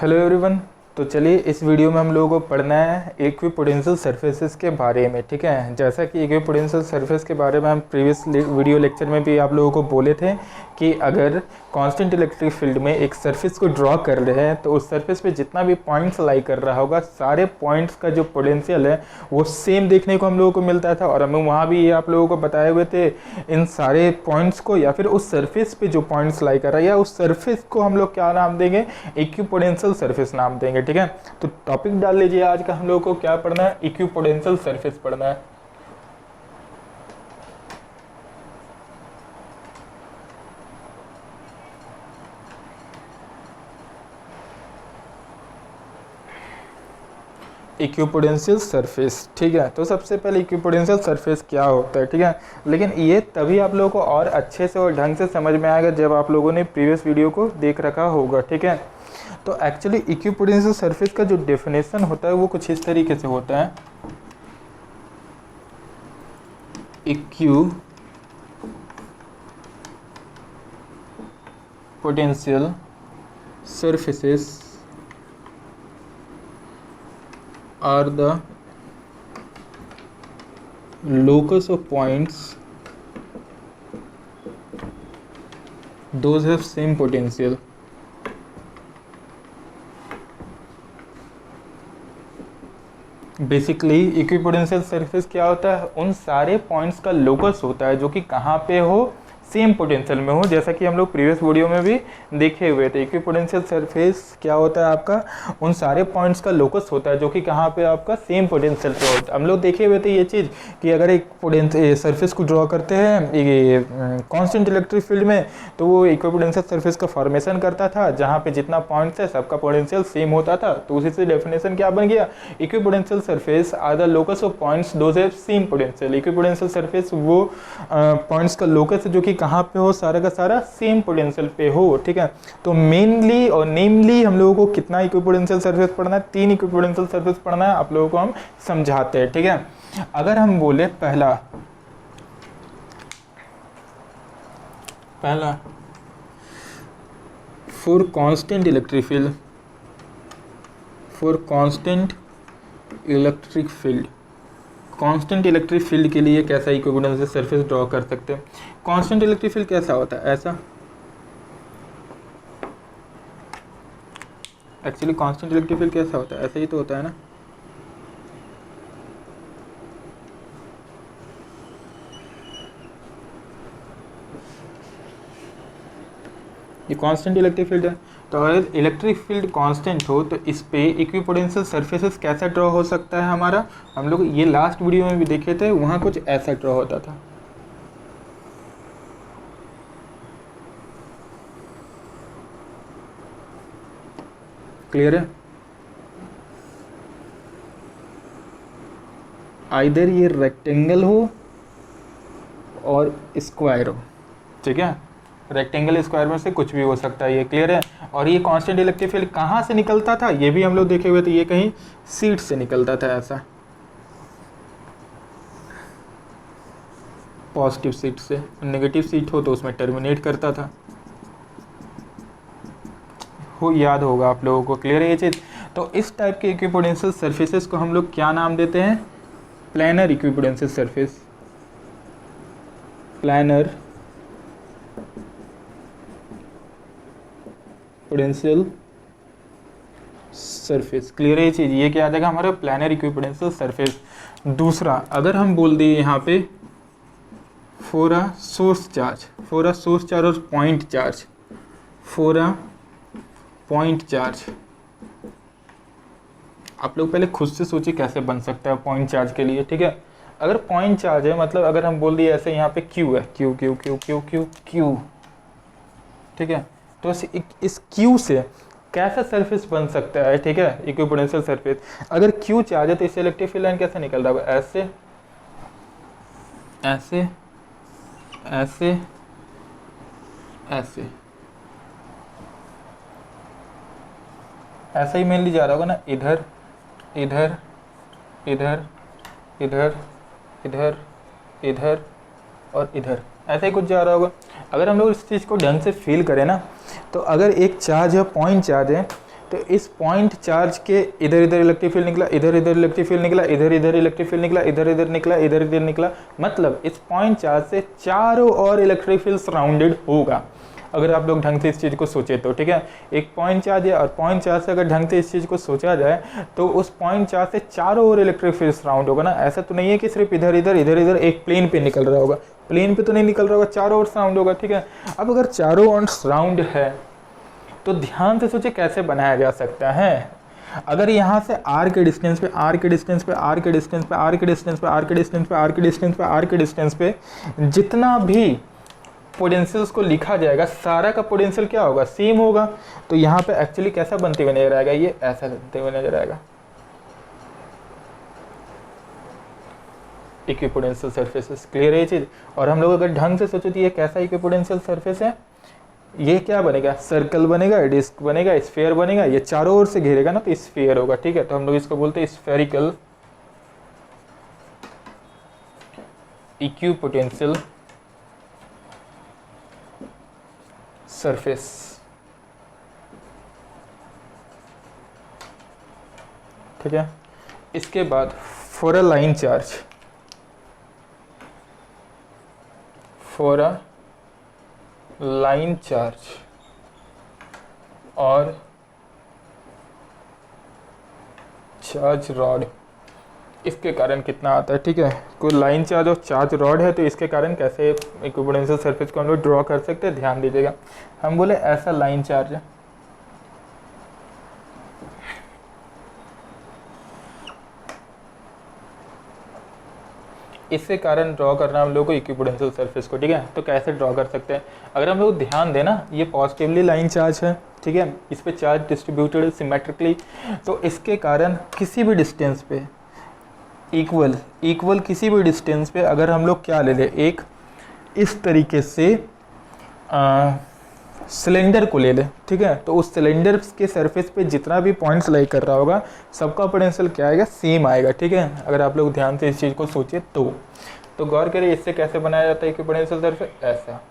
Hello everyone. तो चलिए इस वीडियो में हम लोगों को पढ़ना है इक्विपोटेंशियल सरफेसेस के बारे में। ठीक है, जैसा कि इक्विपोटेंशियल सरफेस के बारे में हम प्रीवियस वीडियो लेक्चर में भी आप लोगों को बोले थे कि अगर कांस्टेंट इलेक्ट्रिक फील्ड में एक सरफेस को ड्रॉ कर रहे हैं तो उस सरफेस पे जितना भी पॉइंट्स लाई कर रहा होगा सारे पॉइंट्स का जो पोटेंशियल है वो सेम देखने को हम लोगों को मिलता था। और हमें वहाँ भी ये आप लोगों को बताए हुए थे इन सारे पॉइंट्स को या फिर उस सरफेस पे जो पॉइंट्स लाई कर रहा है या उस सरफेस को हम लोग क्या नाम देंगे, इक्विपोटेंशियल सरफेस नाम देंगे। ठीक है, तो टॉपिक डाल लीजिए आज का हम लोगों को क्या पढ़ना है, इक्विपोटेंशियल सरफेस पढ़ना है। Equipotential surface. ठीक है, तो सबसे पहले इक्विपोटेंशियल सरफेस क्या होता है। ठीक है, लेकिन ये तभी आप लोगों को और अच्छे से और ढंग से समझ में आएगा जब आप लोगों ने प्रीवियस वीडियो को देख रखा होगा। ठीक है, तो एक्चुअली इक्विपोटेंशियल सरफेस का जो डेफिनेशन होता है वो कुछ इस तरीके से होता है। Equipotential surfaces are the locus of points those have same potential। Basically equipotential surface क्या होता है, उन सारे पॉइंट्स का लोकस होता है जो कि कहाँ पे हो, सेम पोटेंशियल में हो, जैसा कि हम लोग प्रीवियस वीडियो में भी देखे हुए थे। इक्विपोटेंशियल सरफेस क्या होता है आपका, उन सारे पॉइंट्स का लोकस होता है जो कि कहाँ पे आपका सेम पोटेंशियल पे होता है। हम लोग देखे हुए थे ये चीज़ कि अगर एक सरफेस को ड्रॉ करते हैं ये कांस्टेंट इलेक्ट्रिक फील्ड में तो वो इक्विपोटेंशियल सरफेस का फॉर्मेशन करता था जहाँ पे जितना पॉइंट्स है सबका पोटेंशियल सेम होता था। तो उसी से डेफिनेशन क्या बन गया, equipotential surface are the locus of points those have same potential. Equipotential surface वो पॉइंट्स का लोकस है जो कि कहाँ पे हो, सारा का सारा सेम पोटेंशियल पे हो। ठीक है, तो मेनली और नेमली हम लोगों को कितना इक्विपोटेंशियल सरफेस पढ़ना है, 3 इक्विपोटेंशियल सरफेस पढ़ना है। आप लोगों को हम समझाते हैं। ठीक है, अगर हम बोले पहला for constant electric field, constant electric field के लिए कैसा इक्विपोटेंशियल सरफेस ड्रॉ कर सकते हैं। कांस्टेंट इलेक्ट्रिक फील्ड कैसा होता है, ऐसा। एक्चुअली कांस्टेंट इलेक्ट्रिक फील्ड कैसा होता है, ऐसा ही तो होता है ना। ये कांस्टेंट इलेक्ट्रिक फील्ड है, तो अगर इलेक्ट्रिक फील्ड कांस्टेंट हो तो इस पे इक्विपोटेंशियल सरफेसेस कैसा ड्रॉ हो सकता है हमारा। हम लोग ये लास्ट वीडियो में भी देखे थे, वहाँ कुछ ऐसा ड्रॉ होता था। क्लियर है, आइदर ये रेक्टेंगल हो और स्क्वायर हो। ठीक है, रेक्टेंगल स्क्वायर में से कुछ भी हो सकता है, ये क्लियर है। और ये कांस्टेंट इलेक्ट्रिक फील्ड कहाँ से निकलता था, ये भी हम लोग देखे हुए थे, ये कहीं सीट से निकलता था, ऐसा पॉजिटिव सीट से। नेगेटिव सीट हो तो उसमें टर्मिनेट करता था, हो याद होगा आप लोगों को। क्लियर है ये चीज़। तो इस टाइप के इक्विपोटेंशियल सरफेसेस को हम लोग क्या नाम देते हैं, planar equipotential surface. Planar potential surface. Clear है ये चीज़, ये क्या आ जाएगा हमारा प्लैनर इक्विपोटेंशियल सरफेस। दूसरा, अगर हम बोल दिए यहाँ पे फॉर अ सोर्स चार्ज और point charge, for a point charge. आप लोग पहले खुद से सोचिए कैसे बन सकता है पॉइंट चार्ज के लिए। ठीक है, अगर पॉइंट चार्ज है मतलब अगर हम बोल दिए ऐसे यहाँ पे क्यू है, Q Q Q Q Q Q. ठीक है, तो इस क्यू से कैसा सरफेस बन सकता है। ठीक है, इक्विपोटेंशियल सरफेस। अगर क्यू चार्ज है तो इससे इलेक्ट्रिक फील्ड लाइन कैसे निकल रहा है, ऐसे ऐसे ऐसे ऐसे ऐसा ही मेनली जा रहा होगा ना, इधर इधर इधर इधर इधर इधर और इधर, ऐसा ही कुछ जा रहा होगा। अगर हम लोग इस चीज़ को ढंग से फील करें ना, तो अगर एक चार्ज है, पॉइंट चार्ज है, तो इस पॉइंट चार्ज के इधर इधर इलेक्ट्रिक फील्ड निकला, इधर इधर इलेक्ट्रिक फील्ड निकला, इधर इधर इलेक्ट्रिक फील्ड निकला, इधर इधर निकला, इधर इधर निकला, मतलब इस पॉइंट चार्ज से चारों ओर इलेक्ट्रिक फील्ड सराउंडेड होगा अगर आप लोग ढंग से इस चीज़ को सोचे तो, ठीक है। एक पॉइंट चार्ज है और पॉइंट चार्ज से अगर ढंग से इस चीज़ को सोचा जाए तो उस पॉइंट चार्ज से चारों ओर इलेक्ट्रिक फील्ड सराउंड होगा ना। ऐसा तो नहीं है कि सिर्फ इधर इधर एक प्लेन पे निकल रहा होगा, प्लेन पे तो नहीं निकल रहा होगा, चारों ओर सराउंड होगा, ठीक है। अब अगर चारों ओर सराउंड है तो ध्यान से सोचे कैसे बनाया जा सकता है। अगर यहाँ से r के डिस्टेंस पे, r के डिस्टेंस पे, r के डिस्टेंस पे, r के डिस्टेंस पे, r के डिस्टेंस पे, r के डिस्टेंस पे, r के डिस्टेंस पे जितना भी पोटेंशियल्स को लिखा जाएगा सारा का पोटेंशियल क्या होगा, सेम होगा। तो यहाँ पे एक्चुअली कैसा बनते हुए नजर आएगा, ये ऐसा बनते हुए नजर आएगा, इक्विपोटेंशियल सरफेसेस। क्लियर है ये चीज। और हम लोग अगर ढंग से सोचो तो ये कैसा इक्विपोटेंशियल सरफेस है, ये क्या बनेगा, सर्कल बनेगा, डिस्क बनेगा, स्फीयर बनेगा, ये चारों ओर से घेरेगा ना तो स्फीयर होगा, ठीक है। तो हम लोग इसको बोलते हैं स्फेरिकल इक्विपोटेंशियल सरफेस। ठीक है। इसके बाद for a line charge, for a line charge और चार्ज रॉड, इसके कारण कितना आता है, ठीक है। कोई लाइन चार्ज और चार्ज रॉड है तो इसके कारण कैसे इक्विपोटेंशियल सरफेस को हम लोग ड्रॉ कर सकते हैं, ध्यान दीजिएगा। हम बोले ऐसा लाइन चार्ज है, इससे कारण ड्रॉ करना हम लोग को इक्विपोटेंशियल सरफेस को, ठीक है। तो कैसे ड्रॉ कर सकते हैं, अगर हम लोग ध्यान देना ये पॉजिटिवली लाइन चार्ज है, ठीक है, इस पे चार्ज डिस्ट्रीब्यूटेड सिमेट्रिकली, तो इसके कारण किसी भी डिस्टेंस पे इक्वल किसी भी डिस्टेंस पे अगर हम लोग क्या ले लें, एक इस तरीके से सिलेंडर को ले लें, ठीक है, तो उस सिलेंडर के सरफेस पे जितना भी पॉइंट्स लाई कर रहा होगा सबका पोटेंशियल क्या आएगा, सेम आएगा, ठीक है। अगर आप लोग ध्यान से इस चीज़ को सोचे तो गौर करिए इससे कैसे बनाया जाता है इक्विपोटेंशियल सरफेस, ऐसा।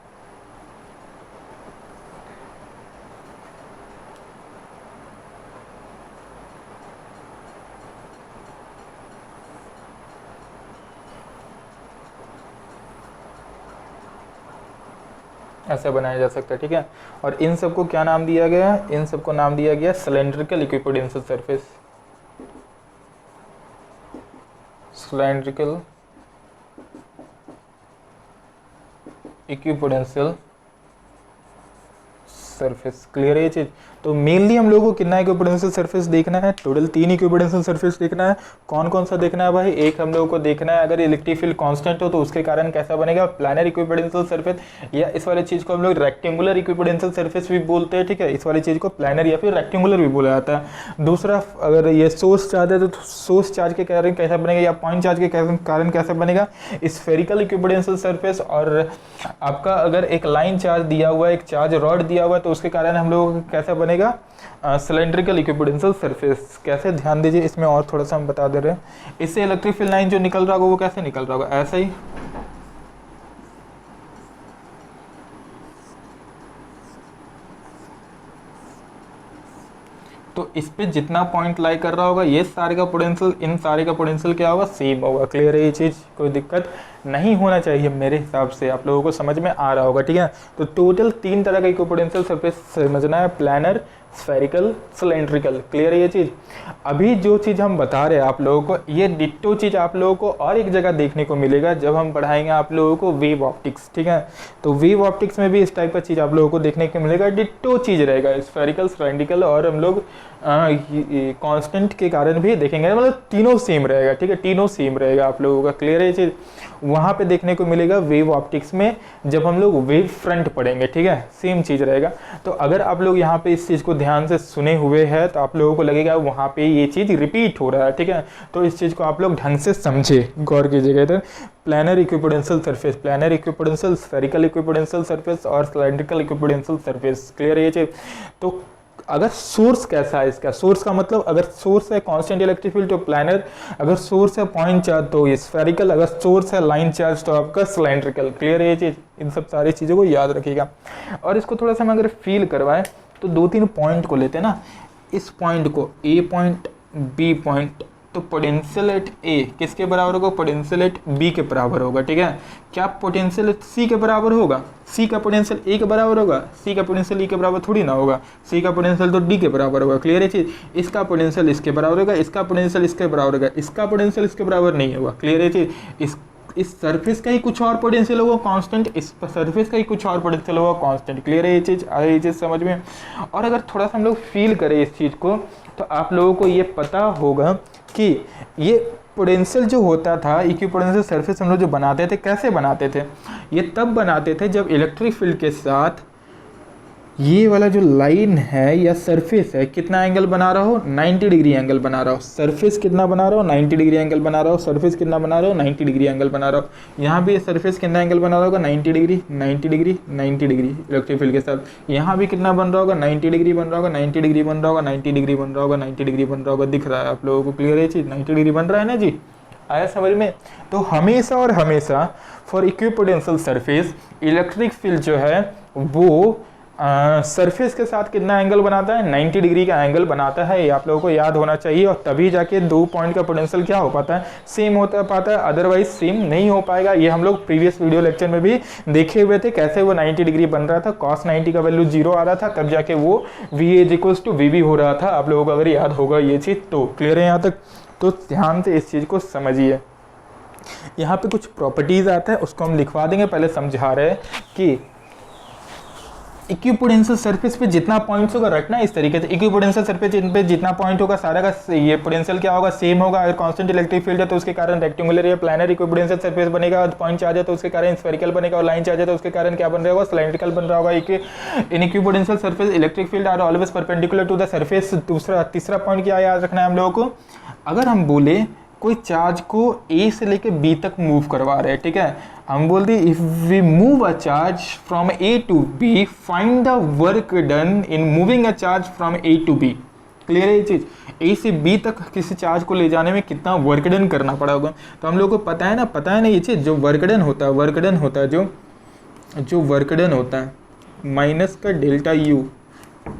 ऐसा बनाया जा सकता है, ठीक है। और इन सबको क्या नाम दिया गया है, इन सबको नाम दिया गया cylindrical equipotential surface, cylindrical equipotential surface. Clear है ये चीज। तो मेनली हम लोगों को कितना इक्विपोटेंशियल सरफेस देखना है, टोटल 3 इक्विपोटेंशियल सरफेस देखना है। कौन कौन सा देखना है भाई, एक हम लोगों को देखना है अगर इलेक्ट्रिक फील्ड कांस्टेंट हो तो उसके कारण कैसा बनेगा, प्लानर इक्विपोटेंशियल सरफेस, या इस वाले चीज को हम लोग रेक्टेंगुलर इक्विपोटेंशियल सरफेस भी बोलते हैं, ठीक है। इस वाली चीज को प्लानर या फिर रेक्टेंगुलर भी बोला जाता है। दूसरा अगर ये सोर्स चार्ज है तो सोर्स चार्ज के कारण कैसा बनेगा, या पॉइंट चार्ज के कारण कैसा बनेगा, स्फेरिकल इक्विपोटेंशियल सरफेस। और आपका अगर एक लाइन चार्ज दिया हुआ है, एक चार्ज रॉड दिया हुआ है तो उसके कारण हम लोग कैसा बनेगा, सिलेंड्रिकल इक्विपोटेंशियल सरफेस। कैसे, ध्यान दीजिए, इसमें और थोड़ा सा हम बता दे रहे हैं। इससे इलेक्ट्रिक फील्ड लाइन जो निकल रहा होगा वो कैसे निकल रहा होगा, ऐसा ही, तो इस पे जितना पॉइंट लाई कर रहा होगा ये सारे का पोटेंशियल, इन सारे का पोटेंशियल क्या होगा, सेम होगा। क्लियर है ये चीज़, कोई दिक्कत नहीं होना चाहिए मेरे हिसाब से, आप लोगों को समझ में आ रहा होगा, ठीक है। तो टोटल 3 तरह का इक्विपोटेंशियल सरफेस समझना है, प्लानर, स्फेरिकल, सिलेंड्रिकल। क्लियर है ये चीज़। अभी जो चीज़ हम बता रहे हैं आप लोगों को, ये डिट्टो चीज़ आप लोगों को और एक जगह देखने को मिलेगा जब हम पढ़ाएंगे आप लोगों को वेव ऑप्टिक्स, ठीक है। तो वेव ऑप्टिक्स में भी इस टाइप का चीज़ आप लोगों को देखने को मिलेगा, डिट्टो चीज़ रहेगा, स्फेरिकल, सिलेंड्रिकल, और हम लोग कांस्टेंट के कारण भी देखेंगे, मतलब तीनों सेम रहेगा, ठीक है, तीनों सेम रहेगा आप लोगों का। क्लियर है ये चीज़। वहाँ पे देखने को मिलेगा वेव ऑप्टिक्स में जब हम लोग वेव फ्रंट पढ़ेंगे, ठीक है, सेम चीज़ रहेगा। तो अगर आप लोग यहाँ पे इस चीज़ को ध्यान से सुने हुए हैं तो आप लोगों को लगेगा वहाँ पे ये चीज़ रिपीट हो रहा है, ठीक है। तो इस चीज़ को आप लोग ढंग से समझे, गौर कीजिएगा। इधर planar equipotential surface, planar equipotential, spherical equipotential surface और सिलेंड्रिकल इक्विपोटेंशियल सरफेस। क्लियर है ये चीज़। तो अगर सोर्स कैसा है इसका, सोर्स का मतलब अगर सोर्स है कांस्टेंट इलेक्ट्रिक फील्ड तो प्लानर, अगर सोर्स है पॉइंट चार्ज तो ये स्फेरिकल, अगर सोर्स है लाइन चार्ज तो आपका सिलेंड्रिकल। क्लियर है ये चीज़। इन सब सारी चीज़ों को याद रखिएगा। और इसको थोड़ा सा हम अगर फील करवाएं तो 2-3 पॉइंट को लेते हैं ना, इस पॉइंट को ए पॉइंट बी पॉइंट, तो पोटेंशियल एट ए किसके बराबर होगा, पोटेंशियल एट बी के बराबर होगा। ठीक है, क्या पोटेंशियल एट सी के बराबर होगा, सी का पोटेंशियल ए के बराबर होगा, सी का पोटेंशियल ई के बराबर थोड़ी ना होगा, सी का पोटेंशियल तो डी के बराबर होगा। क्लियर है चीज, इसका पोटेंशियल इसके बराबर होगा, इसका पोटेंशियल इसके बराबर होगा, इसका पोटेंशियल इसके बराबर नहीं होगा। क्लियर है चीज, इस सरफेस का ही कुछ और पोटेंशियल होगा कांस्टेंट, इस सरफेस का ही कुछ और पोटेंशियल होगा कांस्टेंट। क्लियर है ये चीज़ समझ में। और अगर थोड़ा सा हम लोग फील करें इस चीज़ को, तो आप लोगों को ये पता होगा कि ये पोटेंशियल जो होता था, इक्विपोटेंशियल सरफेस हम लोग जो बनाते थे, कैसे बनाते थे, ये तब बनाते थे जब इलेक्ट्रिक फील्ड के साथ ये वाला जो लाइन है या सरफेस है कितना एंगल बना रहा हो, 90 डिग्री एंगल बना रहा हो। सरफेस कितना बना रहा हो, 90 डिग्री एंगल बना रहा हो। सरफेस कितना बना रहा हो, 90 डिग्री एंगल बना रहा हो। यहाँ भी सरफेस कितना एंगल बना रहा होगा, 90 degree 90 degree 90 degree electric field के साथ। यहाँ भी कितना बन रहा होगा, 90 डिग्री बन रहा होगा, 90 डिग्री बन रहा होगा, 90 डिग्री बन रहा होगा, 90 डिग्री बन रहा होगा। दिख रहा है आप लोगों को, क्लियर है चीज़, 90 डिग्री बन रहा है ना जी, आया समझ में। तो हमेशा और हमेशा for equipotential surface electric field जो है वो सरफेस के साथ कितना एंगल बनाता है, 90 डिग्री का एंगल बनाता है। ये आप लोगों को याद होना चाहिए, और तभी जाके दो पॉइंट का पोटेंशियल क्या हो पाता है, सेम होता पाता है, अदरवाइज सेम नहीं हो पाएगा। ये हम लोग प्रीवियस वीडियो लेक्चर में भी देखे हुए थे, कैसे वो 90 डिग्री बन रहा था, cos 90 का वैल्यू 0 आ रहा था, तब जाके वो VA = VB हो रहा था। आप लोगों को अगर याद होगा ये चीज़ तो। क्लियर है यहाँ तक, तो ध्यान से इस चीज़ को समझिए। यहाँ पे कुछ प्रॉपर्टीज आता है, उसको हम लिखवा देंगे, पहले समझा रहे हैं कि इक्विपोटेंशियल सरफेस पे जितना पॉइंट्स होगा रखना इस तरीके से। इक्विपोटेंशियल सरफेस पे जितना पॉइंट होगा सारा का ये पोटेंशियल क्या होगा, सेम होगा। अगर कांस्टेंट इलेक्ट्रिक फील्ड है तो उसके कारण रेक्टेंगुलर या प्लानर इक्विपोटेंशियल सरफेस बनेगा, और पॉइंट चार्ज है तो उसके कारण स्फेरिकल बनेगा, और लाइन चार्ज है तो उसके कारण क्या बन रहा होगा, सिलेंड्रिकल बन रहा होगा। In equipotential surface electric field are always perpendicular to the surface. तीसरा पॉइंट क्या याद रखना है हम लोगों को, अगर हम बोले कोई चार्ज को ए से लेके बी तक मूव करवा रहे हैं, ठीक है, हम बोलते हैं if we move a charge from A to B find the work done in moving a charge from A to B. Clear है ये चीज़, ए से बी तक किसी चार्ज को ले जाने में कितना वर्क डन करना पड़ा होगा। तो हम लोग को पता है ना ये चीज़, जो वर्क डन होता है जो वर्क डन होता है माइनस का delta U,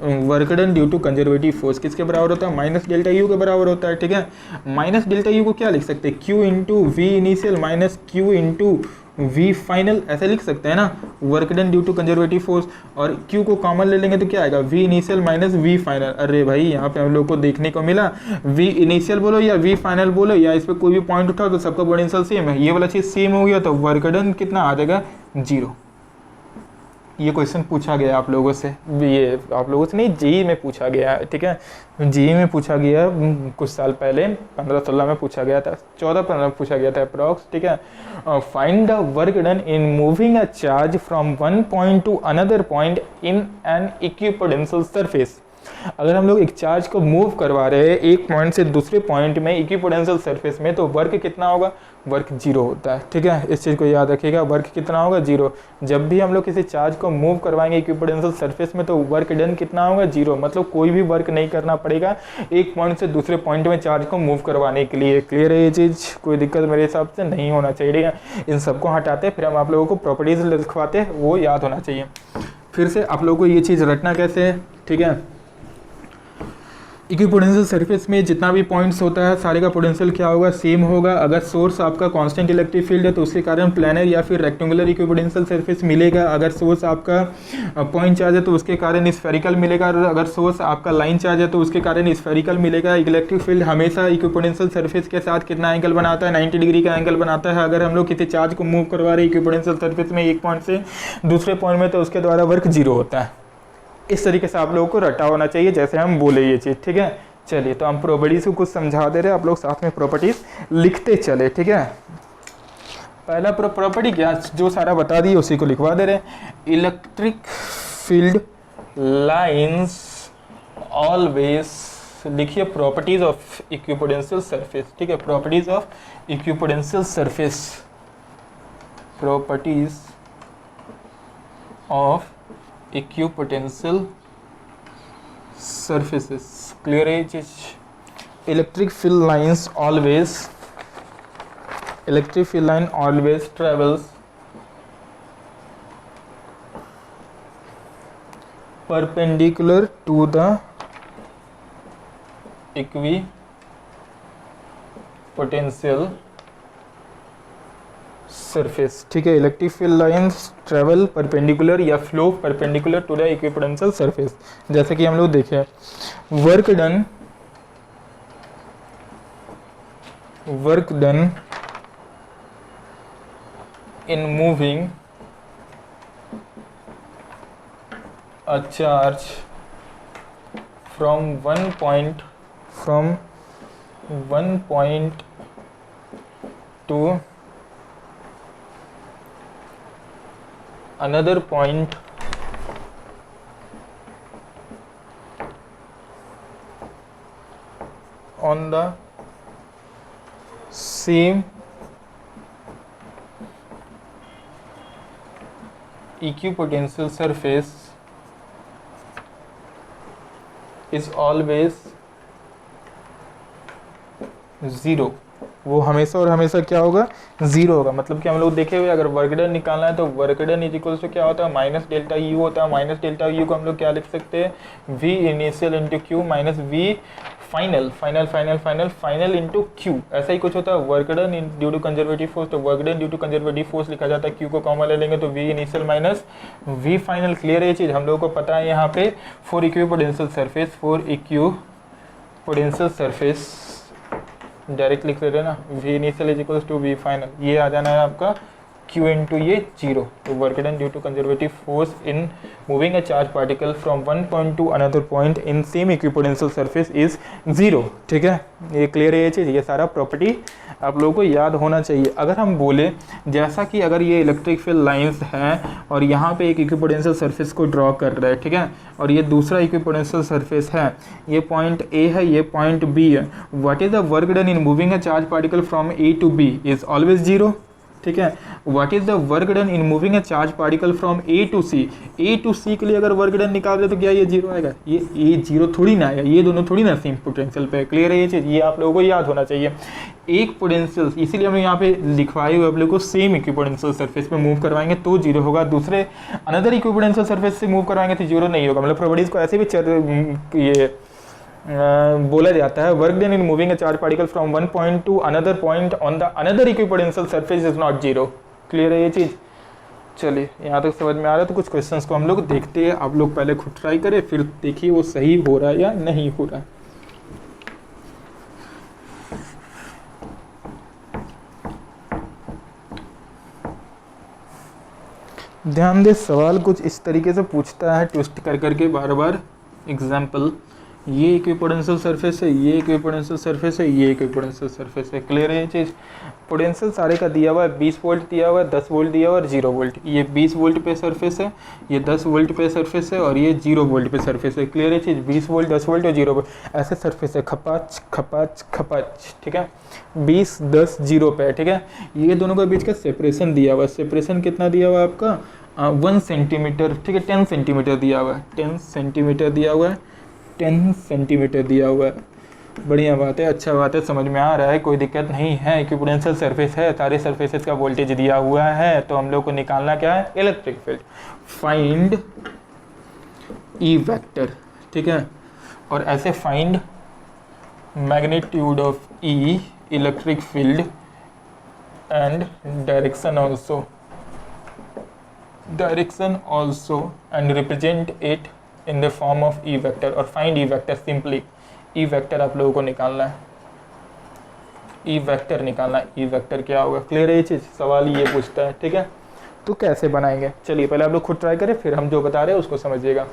work done due to conservative force किसके बराबर होता है, माइनस डेल्टा यू के बराबर होता है। ठीक है, माइनस डेल्टा यू को क्या लिख सकते हैं, Q into V initial minus Q into V final, ऐसे लिख सकते हैं ना, work done due to conservative force. और क्यू को कॉमन ले लेंगे तो क्या आएगा, V initial minus V final. अरे भाई यहाँ पे हम लोग को देखने को मिला वी इनिशियल बोलो या वी फाइनल बोलो या इस पर कोई भी पॉइंट उठाओ तो सबका पोटेंशियल सेम है। ये वाला चीज़ सेम हो गया तो वर्क डन कितना आ जाएगा, 0। ये क्वेश्चन पूछा गया आप लोगों से, ये आप लोगों से नहीं, जेईई में पूछा गया है। ठीक है, जेईई में पूछा गया कुछ साल पहले, 15-16 में पूछा गया था, 14-15 में पूछा गया था अप्रॉक्स। ठीक है, find the work done in moving a charge from one point to another point in an equipotential surface. अगर हम लोग एक चार्ज को मूव करवा रहे हैं एक पॉइंट से दूसरे पॉइंट में इक्विपोटेंशियल सरफेस में, तो वर्क कितना होगा, वर्क 0 होता है। ठीक है, इस चीज़ को याद रखिएगा, वर्क कितना होगा, 0। जब भी हम लोग किसी चार्ज को मूव करवाएंगे इक्विपोटेंशियल सरफेस में तो वर्क डन कितना होगा, 0। मतलब कोई भी वर्क नहीं करना पड़ेगा एक पॉइंट से दूसरे पॉइंट में चार्ज को मूव करवाने के लिए। क्लियर है ये चीज़, कोई दिक्कत मेरे हिसाब से नहीं होना चाहिए। ठीक है, इन सबको हटाते फिर हम आप लोगों को प्रॉपर्टीज लिखवाते, वो याद होना चाहिए। फिर से आप लोगों को ये चीज़ रटना कैसे है, ठीक है, इक्विपोटेंशियल सरफेस में जितना भी पॉइंट्स होता है सारे का पोटेंशियल क्या होगा, सेम होगा। अगर सोर्स आपका कांस्टेंट इलेक्ट्रिक फील्ड है तो उसके कारण प्लानर या फिर रेक्टेंगुलर इक्विपोटेंशियल सरफेस मिलेगा। अगर सोर्स आपका पॉइंट चार्ज है तो उसके कारण स्फेरिकल मिलेगा। अगर सोर्स आपका लाइन चार्ज है तो उसके कारण स्फेरिकल मिलेगा। इलेक्ट्रिक फील्ड हमेशा इक्विपोटेंशियल सरफेस के साथ कितना एंगल बनाता है, 90 डिग्री का एंगल बनाता है। अगर हम लोग किसी चार्ज को मूव करवा रहे हैं इक्विपोटेंशियल सरफेस में एक पॉइंट से दूसरे पॉइंट में तो उसके द्वारा वर्क 0 होता है। इस तरीके से आप लोगों को रटा होना चाहिए जैसे हम बोले ये चीज़। ठीक है, चलिए तो हम प्रॉपर्टीज को कुछ समझा दे रहे हैं, आप लोग साथ में प्रॉपर्टीज लिखते चले। ठीक है, पहला प्रॉपर्टी क्या, जो सारा बता दिए उसी को लिखवा दे रहे हैं। इलेक्ट्रिक फील्ड लाइंस ऑलवेज, लिखिए प्रॉपर्टीज ऑफ इक्विपोटेंशियल सरफेस। ठीक है, properties of equipotential surface, properties of equipotential surfaces. Clear है चीज, electric field lines always travels perpendicular to the equipotential surface, ठीक है। Electric field lines travel perpendicular या flow perpendicular to the equipotential surface. जैसे कि हम लोग देखें, work done in moving a charge from one point to another point on the same equipotential surface is always zero. वो हमेशा और हमेशा क्या होगा, ज़ीरो होगा। मतलब कि हम लोग देखे हुए अगर वर्क डन निकालना है तो work done is equals to क्या होता है, माइनस डेल्टा यू होता है। माइनस डेल्टा यू को हम लोग क्या लिख सकते हैं, V initial into Q minus V final final final final final into Q, ऐसा ही कुछ होता है। Work done due to conservative force, तो work done due to conservative force लिखा जाता है, क्यू को कॉमन ले लेंगे तो V initial minus V final. Clear है ये चीज़, हम लोगों को पता है यहाँ पे for equipotential surface, for equipotential surface direct लिख लेते हैं ना, V initial is equals to V final, ये आ जाना है आपका Q इंटू ये जीरो। तो work done due to conservative force in moving a charge particle from one point to another point in same equipotential surface is zero, ठीक है। ये क्लियर है ये चीज़, ये सारा प्रॉपर्टी आप लोगों को याद होना चाहिए। अगर हम बोले जैसा कि अगर ये इलेक्ट्रिक फील्ड लाइंस हैं और यहाँ पे एक इक्विपोटेंशियल सरफेस को ड्रॉ कर रहा है, ठीक है, और ये दूसरा इक्विपोटेंशियल सरफेस है, ये पॉइंट ए है, ये पॉइंट बी है। What is the work done in moving a charge particle from A to B is always zero, ठीक है। What is the work done in moving a charge particle from A to C, A to C के लिए अगर work done निकाल दे तो क्या ये zero आएगा, ये जीरो थोड़ी ना आएगा, ये दोनों थोड़ी ना सेम पोटेंशियल पे। क्लियर है ये चीज़, ये आप लोगों को याद होना चाहिए। एक पोटेंशियल, इसीलिए हम यहाँ पे लिखवाए हुए आप लोग को सेम इक्विपोटेंशियल सरफेस पे मूव करवाएंगे तो जीरो होगा, दूसरे अनदर इक्विपोटेंशियल सरफेस से मूव करवाएंगे तो जीरो नहीं होगा। मतलब प्रॉपर्टीज को ऐसे भी ये बोला जाता है, work done in moving a charge particle from one point to another point on the another equipotential surface is not zero. Clear है ये चीज़, चलिए यहाँ तक समझ में आ रहा है। तो कुछ क्वेश्चंस को हम लोग देखते हैं, आप लोग पहले खुद ट्राई करें फिर देखिए वो सही हो रहा है या नहीं हो रहा है। ध्यान दे, सवाल कुछ इस तरीके से पूछता है ट्विस्ट कर करके बार बार। एग्जाम्पल, ये इक्विपोटेंशियल सरफेस है, ये इक्विपोटेंशियल सरफेस है, ये इक्विपोटेंशियल सरफेस है। क्लियर है ये चीज़। पोटेंशियल सारे का दिया हुआ है, 20 वोल्ट दिया हुआ है, 10 वोल्ट दिया हुआ है और 0 वोल्ट। ये 20 वोल्ट पे सरफेस है, ये 10 वोल्ट पे सरफेस है और ये 0 वोल्ट पे सरफेस है। क्लियर है चीज़, 20 वोल्ट 10 वोल्ट और 0 वोल्ट ऐसे सरफेस है, खपाच खपाच खपाच, ठीक है। 20 10 0 पे, ठीक है। ये दोनों के बीच का सेपरेशन दिया हुआ है, सेपरेशन कितना दिया हुआ है आपका 1 सेंटीमीटर, ठीक है। 10 सेंटीमीटर दिया हुआ है, 10 सेंटीमीटर दिया हुआ है, 10 सेंटीमीटर दिया हुआ है। बढ़िया बात है, अच्छा बात है, समझ में आ रहा है, कोई दिक्कत नहीं है। इक्विपोटेंशियल सरफेस है, सारे सरफेसेस का वोल्टेज दिया हुआ है, तो हम लोग को निकालना क्या है, electric field. Find E vector, ठीक है। और ऐसे find magnitude of E electric field and direction also and represent it in the form of E vector. और find E vector, simply E vector आप लोगों को निकालना है, ई वेक्टर निकालना है। ई वेक्टर क्या होगा, क्लियर है ये चीज़, सवाल ये पूछता है, ठीक है। तो कैसे बनाएंगे, चलिए पहले आप लोग खुद ट्राई करें फिर हम जो बता रहे हैं उसको समझिएगा।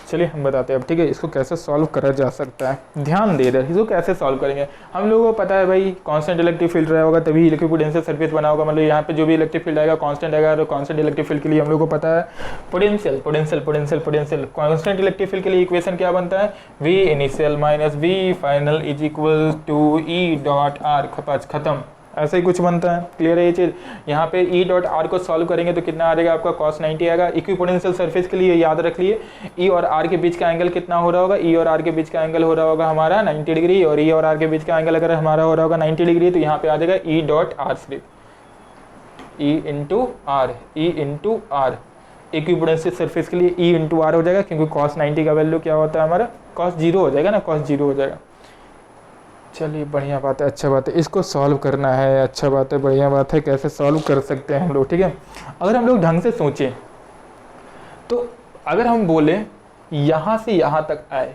चलिए हम बताते हैं अब, ठीक है। इसको कैसे सॉल्व करा जा सकता है, ध्यान दे रहे, इसको कैसे सॉल्व करेंगे। हम लोगों को पता है भाई कांस्टेंट इलेक्ट्रिक फील्ड रहा होगा तभी इक्विपोटेंशियल सरफेस बना होगा। मतलब यहाँ पे जो भी इलेक्ट्रिक फील्ड आएगा कांस्टेंट आएगा, तो कांस्टेंट इलेक्ट्रिक फील्ड के लिए हम लोग को पता है potential potential potential potential. Constant electric field के लिए इक्वेशन क्या बनता है, V initial minus V final is equal to E dot R, खपाच खत्म, ऐसा ही कुछ बनता है। क्लियर है ये चीज़। यहाँ पे ई डॉट आर को सॉल्व करेंगे तो कितना आ जाएगा आपका cos 90 आएगा। इक्विपोटेंशियल सरफेस के लिए याद रख लिए ई और आर के बीच का एंगल कितना हो रहा होगा, ई और आर के बीच का एंगल हो रहा होगा हमारा 90 डिग्री, और ई और आर के बीच का एंगल अगर हमारा हो रहा होगा 90 डिग्री तो यहाँ पे आ जाएगा ई डॉट आर, सिर्फ E into R, E into R. Equipotential surface के लिए ई इंटू आर हो जाएगा, क्योंकि cos 90 का वैल्यू क्या होता है हमारा, cos 0 हो जाएगा ना, cos 0 हो जाएगा। चलिए बढ़िया बात है, अच्छा बात है, इसको सॉल्व करना है, अच्छा बात है, बढ़िया बात है, कैसे सॉल्व कर सकते हैं हम लोग, ठीक है। अगर हम लोग ढंग से सोचें तो अगर हम बोले यहाँ से यहाँ तक आए,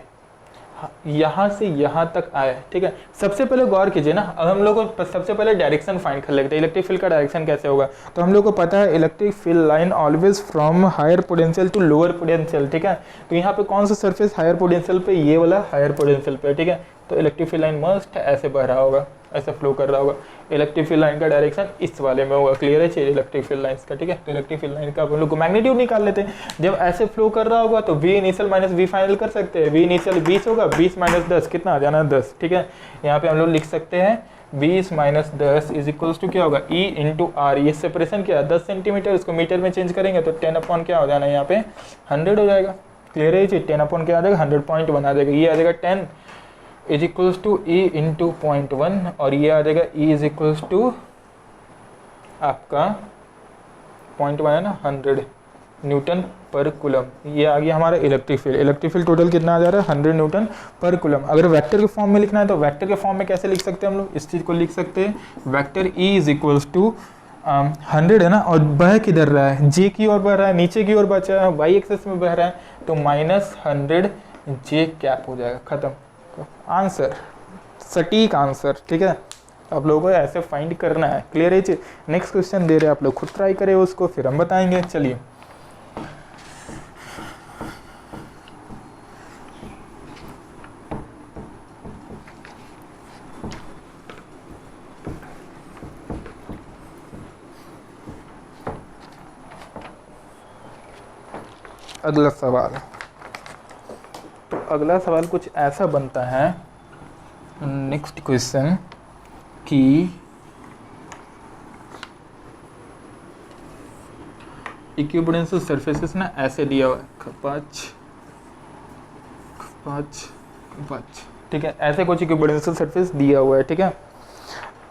यहाँ से यहाँ तक आए, ठीक है, सबसे पहले गौर कीजिए ना, अब हम लोग को सबसे पहले डायरेक्शन फाइंड कर लेते हैं, इलेक्ट्रिक फील्ड का डायरेक्शन कैसे होगा। तो हम लोग को पता है electric field line always from higher potential to lower potential, ठीक है। तो यहाँ पे कौन सा सरफेस हायर पोटेंशियल पे, ये वाला हायर पोटेंशियल पे, ठीक है। तो इलेक्ट्रिक फील्ड लाइन मस्ट ऐसे बह रहा होगा, ऐसे फ्लो कर रहा होगा। इलेक्ट्रिक फील्ड लाइन का डायरेक्शन इस वाले में होगा, क्लियर है चीज इलेक्ट्रिक फील्ड लाइन का, ठीक है। तो इलेक्ट्रिक फील्ड लाइन का हम लोग मैग्नीट्यूड निकाल लेते हैं। जब ऐसे फ्लो कर रहा होगा तो V initial minus V final कर सकते हैं। वी इनिशियल 20 होगा, 20 माइनस 10 कितना आ जाना, 10, ठीक है। यहाँ पे हम लोग लिख सकते हैं 20 माइनस 10 इज इक्वल्स टू क्या होगा, ई इंटू आर। ये सेपरेशन क्या है, 10 सेंटीमीटर, इसको मीटर में चेंज करेंगे तो 10 अपॉन क्या हो जाना है, यहाँ पे 100 हो जाएगा, क्लियर है चीज। 10 अपॉन क्या आ जाएगा, 100 पॉइंट बना देगा, ये आ जाएगा 10 is equals to E into 0.1, और ये आ जाएगा ई इज इक्वल्स टू आपका 0.1 है ना, 100 न्यूटन पर कूलम। ये आ गया हमारा electric field. Electric field total कितना आ जा रहा है, 100 न्यूटन पर कूलम। अगर वेक्टर के फॉर्म में लिखना है तो वेक्टर के फॉर्म में कैसे लिख सकते हैं हम लोग, इस चीज़ को लिख सकते हैं vector E is equals to 100 है ना, और बह किधर रहा है, जे की ओर बह रहा है, नीचे की ओर बचा है, वाई एक्सेस में बह रहा है, तो -100 जे कैप हो जाएगा, खत्म आंसर, सटीक आंसर, ठीक है। आप लोगों को ऐसे फाइंड करना है, क्लियर है चीज। नेक्स्ट क्वेश्चन दे रहे हैं, आप लोग खुद ट्राई करें उसको, फिर हम बताएंगे। चलिए अगला सवाल। तो अगला सवाल कुछ ऐसा बनता है, नेक्स्ट क्वेश्चन, कि इक्विपोटेंशियल सरफेसेस ना ऐसे दिया हुआ है, 5, ठीक है, ऐसे कुछ इक्विपोटेंशियल सरफेस दिया हुआ है, ठीक है।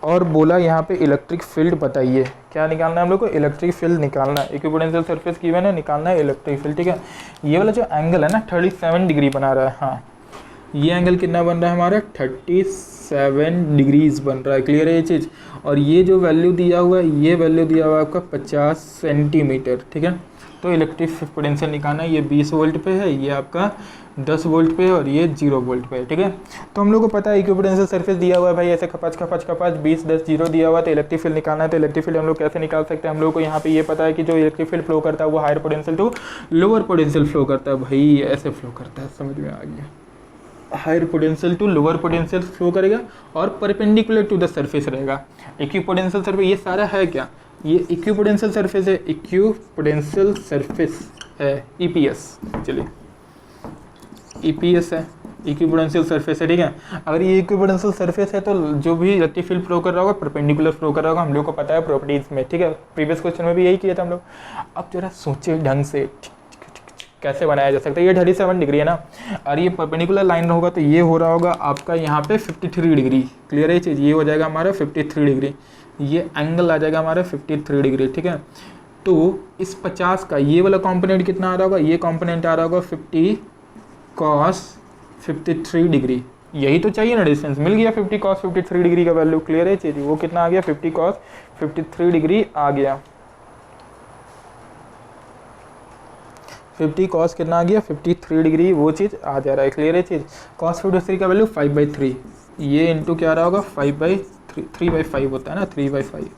और बोला यहाँ पे इलेक्ट्रिक फील्ड बताइए, क्या निकालना है हम लोग को, इलेक्ट्रिक फील्ड निकालना है। इक्विपोटेंशियल सरफेस की मैंने निकालना है इलेक्ट्रिक फील्ड, ठीक है। ये वाला जो एंगल है ना 37 डिग्री बना रहा है, हाँ ये एंगल कितना बन रहा है हमारा, 37 डिग्रीज बन रहा है, क्लियर है ये चीज़। और ये जो वैल्यू दिया हुआ है, ये वैल्यू दिया हुआ है आपका 50 सेंटीमीटर, ठीक है। तो इलेक्ट्रिक पोटेंशियल निकालना है, ये 20 वोल्ट पे है, ये आपका 10 वोल्ट पे है, और ये 0 वोल्ट पे है, ठीक है। तो हम लोग को पता है इक्विपोटेंशियल सरफेस दिया हुआ है भाई, ऐसे खपाच 20 10 0 दिया हुआ है, तो इलेक्ट्रिक फील्ड निकालना है। तो इलेक्ट्रिक फील्ड हम लोग कैसे निकाल सकते हैं, हम लोग को यहाँ पे ये पता है कि जो इलेक्ट्रिक फील्ड फ्लो करता है वो higher potential to lower potential flow करता है, भाई ऐसे फ्लो करता है, समझ में आ गया, higher potential to lower potential flow करेगा और परपेंडिकुलर टू द सरफेस रहेगा। इक्विपोटेंशियल सरफेस ये सारा है क्या, ये इक्विपोटेंशियल सरफेस है, इक्विपोटेंशियल सरफेस है, ईपीएस, चलिए ईपीएस है, इक्विपोटेंशियल सरफेस है, ठीक है। अगर ये इक्विपोटेंशियल सरफेस है तो जो भी इलेक्ट्रिक फील्ड फ्लो कर रहा होगा परपेंडिकुलर फ्लो कर रहा होगा, हम लोग को पता है प्रॉपर्टीज में, ठीक है। प्रीवियस क्वेश्चन में भी यही किया था हम लोग। अब जरा सोचे ढंग से कैसे बनाया जा सकता है। ये 37 डिग्री है ना, और ये परपेंडिकुलर लाइन होगा तो ये हो रहा होगा आपका यहाँ पे 53 डिग्री, क्लियर है चीज़। ये हो जाएगा हमारा 53 डिग्री, ये एंगल आ जाएगा हमारा 53 डिग्री, ठीक है। तो इस 50 का ये वाला कॉम्पोनेंट कितना आ रहा होगा, ये कॉम्पोनेंट आ रहा होगा 50 cos 53 डिग्री, यही तो चाहिए ना डिस्टेंस, मिल गया 50 cos 53 डिग्री का वैल्यू, क्लियर है चीज़। वो कितना आ गया, 50 cos 53 डिग्री आ गया, 50 cos कितना आ गया, 53 डिग्री, वो चीज़ आ जा रहा है, क्लियर है चीज़। cos 53 का वैल्यू 5/3, ये इंटू क्या रहा होगा 5/3, 3/5 होता है ना, 3/5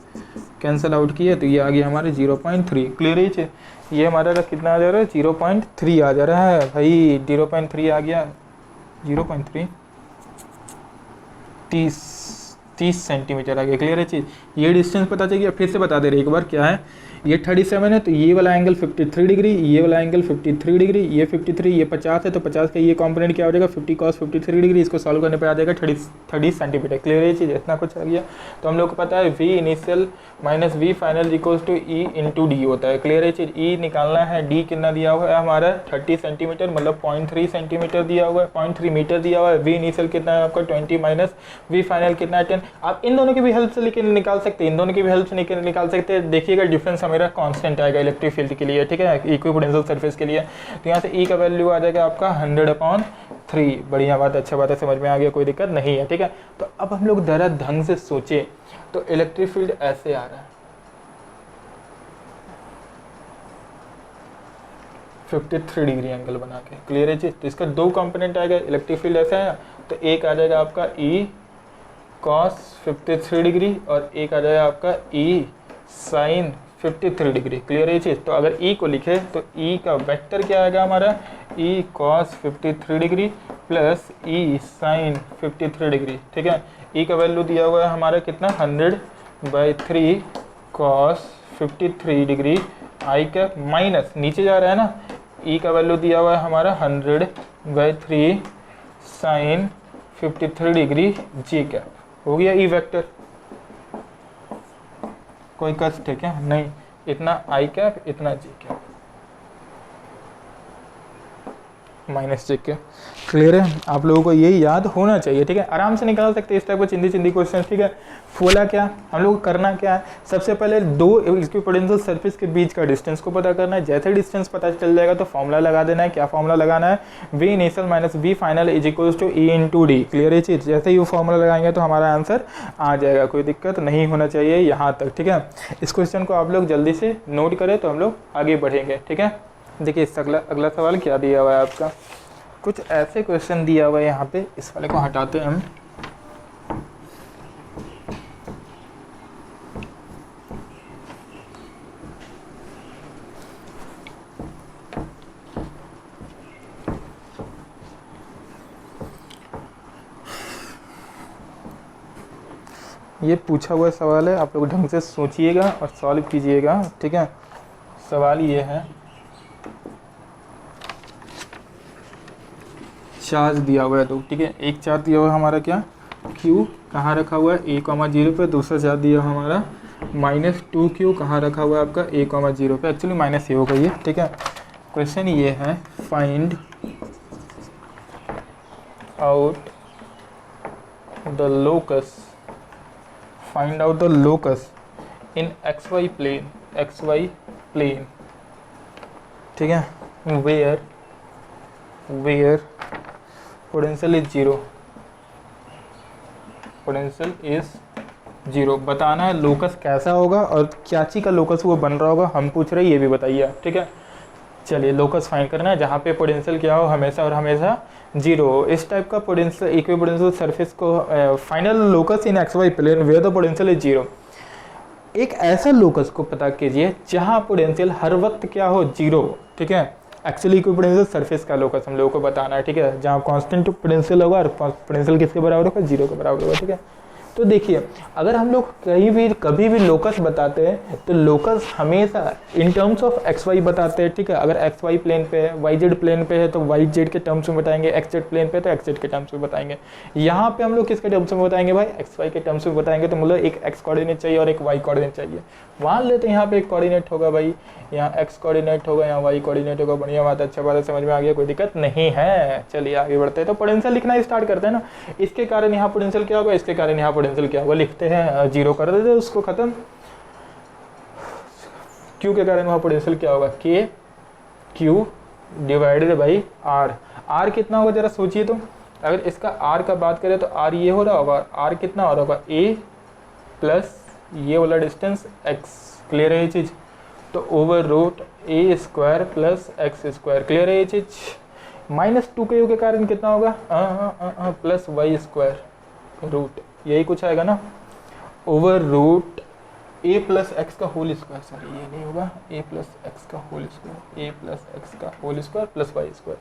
कैंसिल आउट किया तो ये आ गया हमारे 0.3, क्लियर है चीज़। ये हमारा कितना आ जा रहा है, 0.3 आ जा रहा है भाई, 0.3 आ गया, 0.3 30 सेंटीमीटर आ गया, क्लियर है चीज़। ये डिस्टेंस पता चल गया, फिर से बता दे रहे एक बार क्या है। ये 37 है तो ये वाला एंगल 53 डिग्री, ये वाला एंगल 53 डिग्री, ये 53, ये 50 है तो 50 का ये कंपोनेंट क्या हो जाएगा 50 cos 53 डिग्री। इसको सॉल्व करने पे आ जाएगा 30 सेंटीमीटर, क्लियर है चीज़। इतना कुछ आ गया। तो हम लोग को पता है V initial minus V final equals to E into D होता है, क्लियर है चीज़। ई निकालना है, डी कितना दिया हुआ है हमारा 30 सेंटीमीटर, मतलब 0.3 सेंटीमीटर दिया हुआ है, 0.3 मीटर दिया हुआ है। वी इनिशियल कितना है आपका 20 माइनस वी फाइनल कितना है 10। आप इन दोनों की भी हेल्प से लेकर निकाल सकते हैं, इन दोनों की भी हेल्प से निकाल सकते हैं। देखिएगा डिफरेंस मेरा कांस्टेंट आएगा इलेक्ट्रिक फील्ड के लिए, ठीक है, इक्विपोटेंशियल सरफेस के लिए। तो यहाँ से ई का वैल्यू आ जाएगा आपका 100/3। बढ़िया बात, अच्छा बात है, समझ में आ गया, कोई दिक्कत नहीं है, ठीक है। तो अब हम लोग जरा ढंग से सोचे तो इलेक्ट्रिक फील्ड ऐसे आ रहा है 53 डिग्री एंगल बना के, क्लियर है चीज। तो इसका दो कंपोनेंट आएगा, इलेक्ट्रिक फील्ड ऐसा है, तो एक आ जाएगा आपका ई cos 53 डिग्री और एक आ जाएगा आपका ई sin 53 डिग्री, क्लियर है ये चीज़। तो अगर ई को लिखे तो ई का वेक्टर क्या आएगा हमारा, ई cos 53 डिग्री प्लस ई sin 53 डिग्री, ठीक है। ई का वैल्यू दिया हुआ है हमारा कितना, 100/3 cos 53 डिग्री आई का माइनस नीचे जा रहा है ना, ई का वैल्यू दिया हुआ है हमारा 100/3 sin 53 डिग्री जी कैप, हो गया ई वेक्टर। कोई कष्ट है क्या, नहीं, इतना आई कैप इतना जी कैप माइनस जी कैप, क्लियर है। आप लोगों को ये याद होना चाहिए, ठीक है, आराम से निकाल सकते हैं इस टाइप का चिंदी चिंदी क्वेश्चन, ठीक है। बोला क्या हम लोग को करना क्या है, सबसे पहले दो इक्विपोटेंशियल सरफेस के बीच का डिस्टेंस को पता करना है। जैसे डिस्टेंस पता चल जाएगा तो फॉर्मूला लगा देना है। क्या फॉर्मूला लगाना है, V initial minus V final is equals to E into D, clear है चीज। जैसे ही वो फॉर्मूला लगाएंगे तो हमारा आंसर आ जाएगा, कोई दिक्कत नहीं होना चाहिए यहाँ तक, ठीक है। इस क्वेश्चन को आप लोग जल्दी से नोट करें तो हम लोग आगे बढ़ेंगे, ठीक है। देखिए इस अगला सवाल क्या दिया हुआ है आपका, कुछ ऐसे क्वेश्चन दिया हुआ है यहाँ पे, इस वाले को हटाते हैं हम। ये पूछा हुआ सवाल है, आप लोग ढंग से सोचिएगा और सॉल्व कीजिएगा, ठीक है। सवाल ये है, चार्ज दिया हुआ है दो, ठीक है। एक चार्ज दिया हुआ है हमारा क्या, Q कहाँ रखा हुआ है A,0 पे, दूसरा चार्ज दिया हुआ हमारा -2Q कहाँ रखा हुआ है आपका A,0 पे, एक्चुअली माइनस ये होगा ये, ठीक है। क्वेश्चन ये है, find out the locus, find out the locus in XY plane, ठीक है, where potential is zero, potential is zero. बताना है लोकस कैसा होगा और क्या चीज़ का लोकस वो बन रहा होगा, हम पूछ रहे हैं, ये भी बताइए आप, ठीक है। चलिए लोकस फाइंड करना है जहाँ पे पोटेंशियल क्या हो, हमेशा और हमेशा जीरो हो। इस टाइप का पोटेंशियल इक्विपोटेंशियल सरफेस को final locus in XY plane where the potential is zero. एक ऐसा लोकस को पता कीजिए जहाँ पोटेंशियल हर वक्त क्या हो, जीरो, ठीक है। एक्चुअली इक्विपोटेंशियल सरफेस का लोकस हम लोगों को बताना है, ठीक है, जहाँ कांस्टेंट पोटेंशियल होगा और पोटेंशियल किसके बराबर होगा, जीरो के बराबर होगा, ठीक है। तो देखिए अगर हम लोग कभी भी लोकस बताते हैं तो लोकस हमेशा इन टर्म्स ऑफ XY बताते हैं, ठीक है। अगर XY प्लेन पे है, YZ प्लेन पे है तो YZ के टर्म्स में बताएंगे, XZ प्लेन पे तो XZ के टर्म्स में बताएंगे। यहाँ पे हम लोग किसके टर्म्स में बताएंगे भाई, XY के टर्म्स में बताएंगे। तो मतलब एक X कोऑर्डिनेट चाहिए और एक Y कोऑर्डिनेट चाहिए, मान लेते हैं यहाँ पे एक कोऑर्डिनेट होगा भाई, यहाँ X कोऑर्डिनेट होगा, यहाँ Y कोऑर्डिनेट होगा। बढ़िया बात है, अच्छा बात है, समझ में आ गया, कोई दिक्कत नहीं है। चलिए आगे बढ़ते हैं, तो पोटेंशियल लिखना स्टार्ट करते हैं ना। इसके कारण यहाँ पोटेंशियल क्या होगा, इसके कारण यहाँ पोटेंशियल क्या होगा, लिखते हैं, जीरो कर देते हैं उसको, खत्म। Q के कारण वहाँ पोटेंशियल क्या होगा, Q डिवाइडेड बाई R कितना होगा जरा सोचिए। तो अगर इसका R का बात करें तो R ये हो रहा होगा, R कितना हो रहा होगा, A प्लस ये वाला डिस्टेंस X, क्लियर है ये चीज़। तो over root A square plus X square, clear है ये चीज़। -2Q के कारण कितना होगा, प्लस Y स्क्वायर रूट, यही कुछ आएगा ना, over root A plus x का होल स्क्वायर, सॉरी ये नहीं होगा, A प्लस एक्स का whole square, A plus x का whole square plus Y square.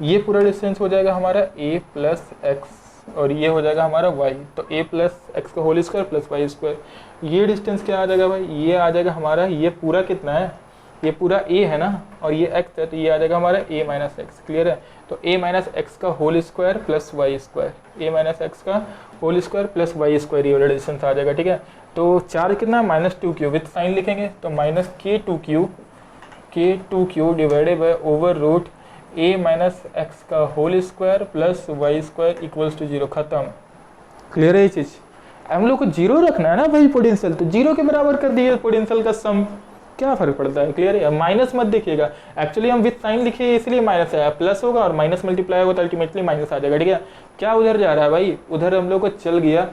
ये पूरा डिस्टेंस हो जाएगा हमारा A प्लस एक्स और ये हो जाएगा हमारा Y, तो A प्लस एक्स का whole square plus Y square. ये डिस्टेंस क्या आ जाएगा भाई, ये आ जाएगा हमारा, ये पूरा कितना है, ये पूरा A है ना और ये x है, तो ये आ जाएगा हमारा A माइनस एक्स, क्लियर है। तो A माइनस एक्स का whole square plus y square, A minus x का whole square plus y square, ये वाला डिस्टेंस आ जाएगा, ठीक है। तो चार्ज कितना, -2Q, विथ साइन लिखेंगे तो -K2Q divided by over root A minus x का whole square plus y square equals to 0, खत्म, क्लियर है ये चीज़। हम लोग को जीरो रखना है ना भाई पोटेंशियल, तो जीरो के बराबर कर दिए पोटेंशियल का सम, क्या फ़र्क पड़ता है, क्लियर है। माइनस मत देखिएगा, एक्चुअली हम विथ साइन लिखे इसलिए माइनस है, प्लस होगा और माइनस मल्टीप्लाई होगा तो अल्टीमेटली माइनस आ जाएगा, ठीक है। क्या उधर जा रहा है भाई, उधर हम लोग को चल गया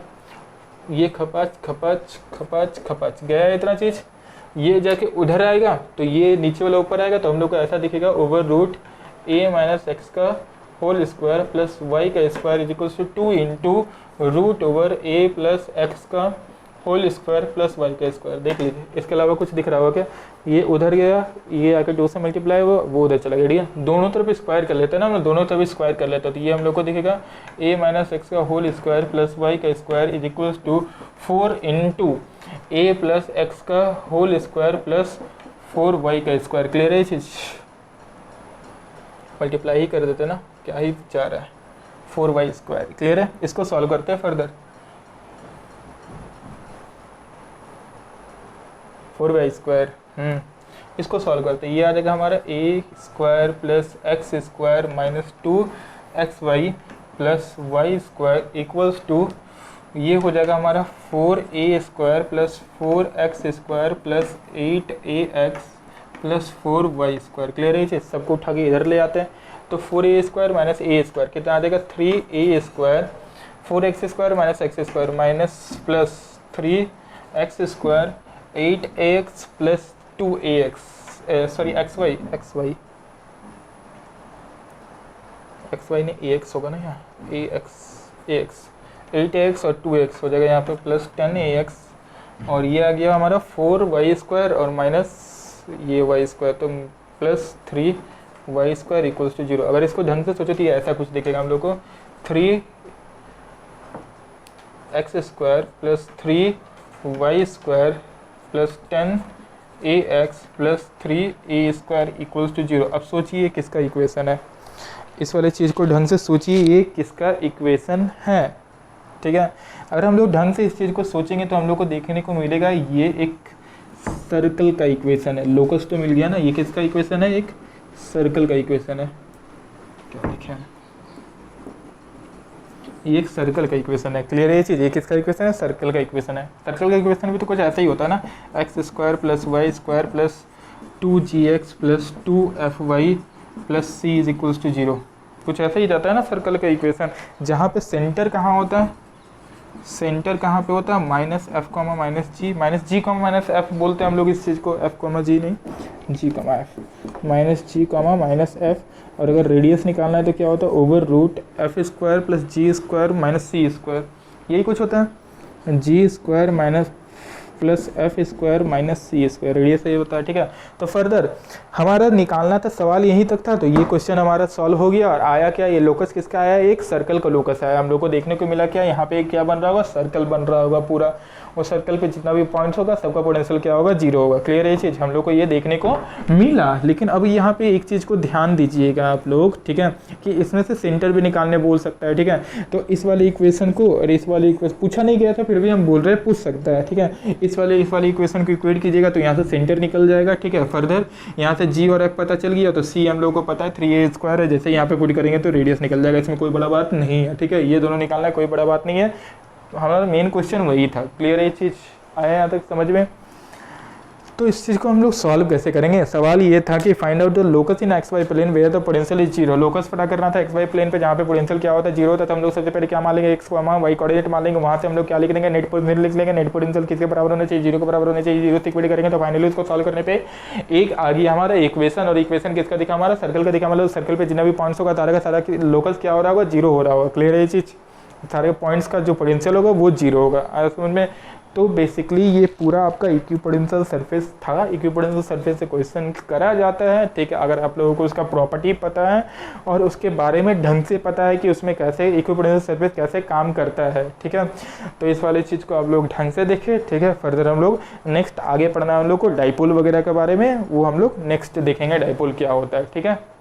ये खपाच खपाच खपाच खपाच गया इतना चीज़, ये जाके उधर आएगा तो ये नीचे वाला ऊपर आएगा, तो हम लोग को ऐसा दिखेगा over root a minus x का होल स्क्वायर प्लस वाई का square is equals to 2 into root over a plus x का होल स्क्वायर प्लस वाई का स्क्वायर। देख लीजिए, इसके अलावा कुछ दिख रहा होगा क्या, ये उधर गया, ये आकर 2 से मल्टीप्लाई हुआ, वो उधर चला गया, ठीक है। दोनों तरफ स्क्वायर कर लेते हैं ना हम लोग, दोनों तरफ स्क्वायर कर लेते हैं, तो ये हम लोग को दिखेगा a माइनस एक्स का होल स्क्वायर प्लस वाई का square is equals to 4 into a plus x का होल स्क्वायर प्लस 4y का स्क्वायर। क्लियर है ये चीज़, मल्टीप्लाई ही कर देते ना, क्या ही जा रहा है, 4y स्क्वायर। क्लियर है, इसको सॉल्व करते हैं फर्दर। 4y स्क्वायर, इसको सॉल्व करते हैं, ये आ जाएगा हमारा a square plus x square minus 2xy plus y square equals to, ये हो जाएगा हमारा 4a square plus 4x square plus 8ax plus 4y square. Clear है चीज़, सबको उठा के इधर ले आते हैं, तो 4a square minus a square कितना आ जाएगा 3a square, 4x square minus x square minus plus 3x square 8ax plus 2ax, sorry xy ने ax होगा ना यहाँ, ax 8ax और 2x हो जाएगा यहाँ पे प्लस 10ax, और ये आ गया हमारा 4y स्क्वायर और माइनस ये y स्क्वायर, तो plus 3y square equals to 0। अगर इसको ढंग से सोचो तो ये ऐसा कुछ दिखेगा हम लोग को, 3x square plus 3y square plus 10ax plus 3a square equals to 0। अब सोचिए किसका इक्वेशन है, इस वाले चीज़ को ढंग से सोचिए, ये किसका इक्वेशन है, ठीक है। अगर हम लोग ढंग से इस चीज़ को सोचेंगे तो हम लोग को देखने को मिलेगा ये एक सर्कल का इक्वेशन है। लोकस तो मिल गया ना, ये किसका इक्वेशन है, एक सर्कल का इक्वेशन है, क्या लिखा है, ये एक सर्कल का इक्वेशन है। क्लियर है ये चीज़, ये किसका इक्वेशन है, सर्कल का इक्वेशन है। सर्कल का इक्वेशन भी तो कुछ ऐसा ही होता है ना, x square plus y square plus 2gx plus 2fy plus c is equals to 0, कुछ ऐसा ही जाता है ना सर्कल का इक्वेशन, जहाँ पे सेंटर कहाँ होता है, सेंटर कहाँ पे होता है minus F comma minus g comma minus F बोलते हैं हम लोग इस चीज़ को, एफ कॉमा जी नहीं g comma f, minus g comma minus f, और अगर रेडियस निकालना है तो क्या होता है over root f square plus g square minus c square, यही कुछ होता है, g square minus plus f square minus c square, radius ये होता है, ठीक है। तो फर्दर हमारा निकालना था, सवाल यहीं तक था, तो ये क्वेश्चन हमारा सॉल्व हो गया। और आया क्या, ये लोकस किसका आया, एक सर्कल का लोकस आया। हम लोग को देखने को मिला क्या, यहाँ पे क्या बन रहा होगा, सर्कल बन रहा होगा पूरा, और सर्कल पे जितना भी पॉइंट्स होगा सबका पोटेंशियल क्या होगा, 0 होगा। क्लियर है ये चीज़, हम लोग को ये देखने को मिला। लेकिन अब यहाँ पे एक चीज़ को ध्यान दीजिएगा आप लोग, ठीक है, कि इसमें से सेंटर भी निकालने बोल सकता है, ठीक है। तो इस वाले इक्वेशन को और इस वाले इक्वेशन पूछा नहीं गया था, फिर भी हम बोल रहे हैं पूछ सकता है, ठीक है। इस वाले इक्वेशन को इक्वेट कीजिएगा तो यहाँ से सेंटर निकल जाएगा, ठीक है। फर्दर यहाँ से जी और एफ पता चल गया, तो सी हम लोग को पता है 3a स्क्वायर है, जैसे यहाँ पे पुट करेंगे तो रेडियस निकल जाएगा, इसमें कोई बड़ा बात नहीं है, ठीक है। ये दोनों निकालना है, कोई बड़ा बात नहीं है, हमारा मेन क्वेश्चन वही था। क्लियर है ये चीज़, आया यहाँ तक समझ में। तो इस चीज़ को हम लोग सॉल्व कैसे करेंगे, सवाल ये था कि find out the locus in x y plane where the potential is 0। Locus पता करना था एक्स वाई प्लेन पे, जहाँ पे पोटेंशियल क्या होता है 0 होता है, तो हम लोग सबसे पहले क्या मान लेंगे, एक्स कॉमा वाई कोऑर्डिनेट मान लेंगे, वहाँ से हम लोग क्या लिख लेंगे, नेट पोटेंशियल लिख लेंगे। नेट पोटेंशियल किसके बराबर होना चाहिए, 0 के बराबर होना चाहिए, 0 से इक्वेट करेंगे तो फाइनली उसको सॉल्व करने पे एक आ गया हमारा इक्वेशन। और इक्वेशन किसका दिखा, हमारा सर्कल का दिखा, मतलब सर्कल पे जितना भी पॉइंट्स होगा सारा लोकस क्या हो रहा होगा, 0 हो रहा होगा। क्लियर है ये चीज़, सारे पॉइंट्स का जो पोटेंशियल होगा वो 0 होगा, समझ में। तो बेसिकली ये पूरा आपका इक्विपोटेंशियल सरफेस था। इक्विपोटेंशियल सरफेस से क्वेश्चन करा जाता है, ठीक है, अगर आप लोगों को उसका प्रॉपर्टी पता है और उसके बारे में ढंग से पता है कि उसमें कैसे इक्विपोटेंशियल सरफेस कैसे काम करता है, ठीक है। तो इस वाले चीज़ को आप लोग ढंग से देखें, ठीक है। फर्दर हम लोग नेक्स्ट आगे पढ़ना है हम लोग को डाइपोल वगैरह के बारे में, वो हम लोग नेक्स्ट देखेंगे डाइपोल क्या होता है, ठीक है।